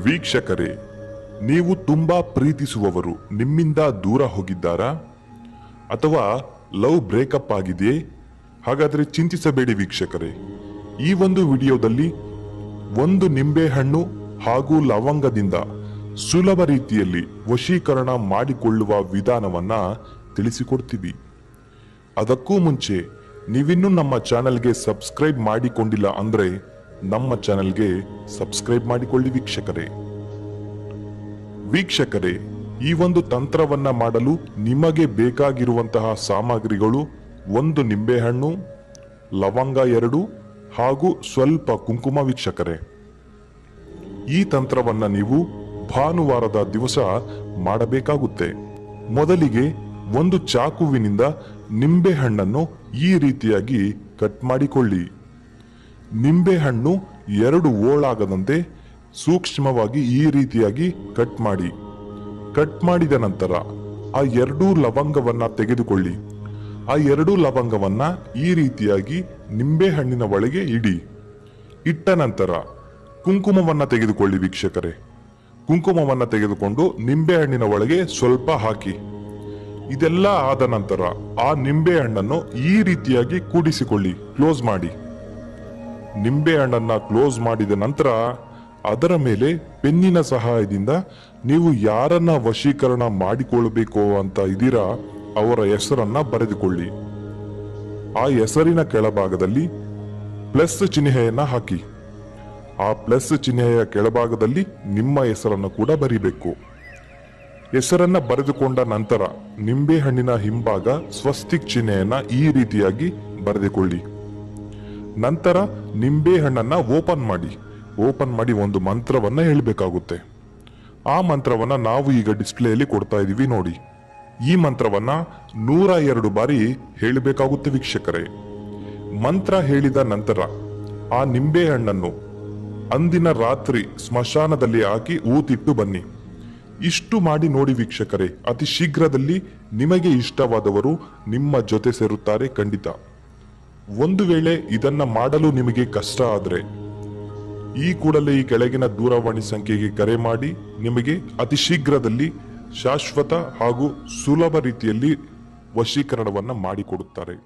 ವೀಕ್ಷಕರೇ, ನೀವು ತುಂಬಾ ಪ್ರೀತಿಸುವವರು ನಿಮ್ಮಿಂದ ದೂರ ಹೋಗಿದ್ದಾರಾ ಅಥವಾ ಲವ್ ಬ್ರೇಕಪ್ ಆಗಿದೆಯೇ? ಹಾಗಾದರೆ ಚಿಂತಿಸಬೇಡಿ ವೀಕ್ಷಕರೇ. ಈ ಒಂದು ವಿಡಿಯೋದಲ್ಲಿ ಒಂದು ನಿಂಬೆಹಣ್ಣು ಹಾಗೂ ಲವಂಗದಿಂದ ಸುಲಭ ರೀತಿಯಲ್ಲಿ ವಶೀಕರಣ ಮಾಡಿಕೊಳ್ಳುವ ವಿಧಾನವನ್ನ ತಿಳಿಸಿಕೊಡ್ತೀವಿ. ಅದಕ್ಕೂ ಮುಂಚೆ ನೀವಿನ್ನೂ ನಮ್ಮ ಚಾನೆಲ್ಗೆ ಸಬ್ಸ್ಕ್ರೈಬ್ ಮಾಡಿಕೊಂಡಿಲ್ಲ ಅಂದ್ರೆ ನಮ್ಮ ಚಾನೆಲ್ಗೆ ಸಬ್ಸ್ಕ್ರೈಬ್ ಮಾಡಿಕೊಳ್ಳಿ ವೀಕ್ಷಕರೇ. ಈ ಒಂದು ತಂತ್ರವನ್ನ ಮಾಡಲು ನಿಮಗೆ ಬೇಕಾಗಿರುವಂತಹ ಸಾಮಗ್ರಿಗಳು: ಒಂದು ನಿಂಬೆಹಣ್ಣು, ಲವಂಗ 2 ಹಾಗೂ ಸ್ವಲ್ಪ ಕುಂಕುಮ. ವೀಕ್ಷಕರೇ, ಈ ತಂತ್ರವನ್ನ ನೀವು ಭಾನುವಾರದ ದಿವಸ ಮಾಡಬೇಕಾಗುತ್ತೆ. ಮೊದಲಿಗೆ ಒಂದು ಚಾಕುವಿನಿಂದ ನಿಂಬೆಹಣ್ಣನ್ನು ಈ ರೀತಿಯಾಗಿ ಕಟ್ ಮಾಡಿಕೊಳ್ಳಿ. ನಿಂಬೆಹಣ್ಣು 2 ಓಳಾಗದಂತೆ ಸೂಕ್ಷ್ಮವಾಗಿ ಈ ರೀತಿಯಾಗಿ ಕಟ್ ಮಾಡಿ. ಕಟ್ ಮಾಡಿದ ನಂತರ ಆ 2 ಲವಂಗವನ್ನ ತೆಗೆದುಕೊಳ್ಳಿ. ಆ 2 ಲವಂಗವನ್ನ ಈ ರೀತಿಯಾಗಿ ನಿಂಬೆಹಣ್ಣಿನ ಒಳಗೆ ಇಡಿ. ಇಟ್ಟ ನಂತರ ಕುಂಕುಮವನ್ನ ತೆಗೆದುಕೊಳ್ಳಿ ವೀಕ್ಷಕರೇ. ಕುಂಕುಮವನ್ನ ತೆಗೆದುಕೊಂಡು ನಿಂಬೆಹಣ್ಣಿನ ಒಳಗೆ ಸ್ವಲ್ಪ ಹಾಕಿ. ಇದೆಲ್ಲ ಆದ ನಂತರ ಆ ನಿಂಬೆಹಣ್ಣನ್ನು ಈ ರೀತಿಯಾಗಿ ಕೂಡಿಸಿಕೊಳ್ಳಿ, ಕ್ಲೋಸ್ ಮಾಡಿ. ನಿಂಬೆಹಣ್ಣನ್ನ ಕ್ಲೋಸ್ ಮಾಡಿದ ನಂತರ ಅದರ ಮೇಲೆ ಪೆನ್ನಿನ ಸಹಾಯದಿಂದ ನೀವು ಯಾರನ್ನ ವಶೀಕರಣ ಮಾಡಿಕೊಳ್ಳಬೇಕು ಅಂತ ಇದ್ದೀರಾ ಅವರ ಹೆಸರನ್ನ ಬರೆದುಕೊಳ್ಳಿ. ಆ ಹೆಸರಿನ ಕೆಳಭಾಗದಲ್ಲಿ ಪ್ಲಸ್ ಚಿಹ್ನೆಯನ್ನ ಹಾಕಿ. ಆ ಪ್ಲಸ್ ಚಿಹ್ನೆಯ ಕೆಳಭಾಗದಲ್ಲಿ ನಿಮ್ಮ ಹೆಸರನ್ನು ಕೂಡ ಬರಿಬೇಕು. ಹೆಸರನ್ನ ಬರೆದುಕೊಂಡ ನಂತರ ನಿಂಬೆಹಣ್ಣಿನ ಹಿಂಭಾಗ ಸ್ವಸ್ತಿಕ್ ಚಿಹ್ನೆಯನ್ನ ಈ ರೀತಿಯಾಗಿ ಬರೆದುಕೊಳ್ಳಿ. ನಂತರ ನಿಂಬೆಹಣ್ಣನ್ನ ಓಪನ್ ಮಾಡಿ ಒಂದು ಮಂತ್ರವನ್ನ ಹೇಳಬೇಕಾಗುತ್ತೆ. ಆ ಮಂತ್ರವನ್ನ ನಾವು ಈಗ ಡಿಸ್ಪ್ಲೇಯಲ್ಲಿ ಕೊಡ್ತಾ ಇದೀವಿ ನೋಡಿ. ಈ ಮಂತ್ರವನ್ನ 102 ಬಾರಿ ಹೇಳಬೇಕಾಗುತ್ತೆ ವೀಕ್ಷಕರೇ. ಮಂತ್ರ ಹೇಳಿದ ನಂತರ ಆ ನಿಂಬೆಹಣ್ಣನ್ನು ಅಂದಿನ ರಾತ್ರಿ ಸ್ಮಶಾನದಲ್ಲಿ ಹಾಕಿ ಊತಿಟ್ಟು ಬನ್ನಿ. ಇಷ್ಟು ಮಾಡಿ ನೋಡಿ ವೀಕ್ಷಕರೇ. ಅತಿ ಶೀಘ್ರದಲ್ಲಿ ನಿಮಗೆ ಇಷ್ಟವಾದವರು ನಿಮ್ಮ ಜೊತೆ ಸೇರುತ್ತಾರೆ ಖಂಡಿತ. ಒಂದು ವೇಳೆ ಇದನ್ನ ಮಾಡಲು ನಿಮಗೆ ಕಷ್ಟ ಆದ್ರೆ ಈ ಕೂಡಲೇ ಈ ಕೆಳಗಿನ ದೂರವಾಣಿ ಸಂಖ್ಯೆಗೆ ಕರೆ ಮಾಡಿ. ನಿಮಗೆ ಅತಿ ಶೀಘ್ರದಲ್ಲಿ ಶಾಶ್ವತ ಹಾಗೂ ಸುಲಭ ರೀತಿಯಲ್ಲಿ ವಶೀಕರಣವನ್ನ ಮಾಡಿಕೊಡುತ್ತಾರೆ.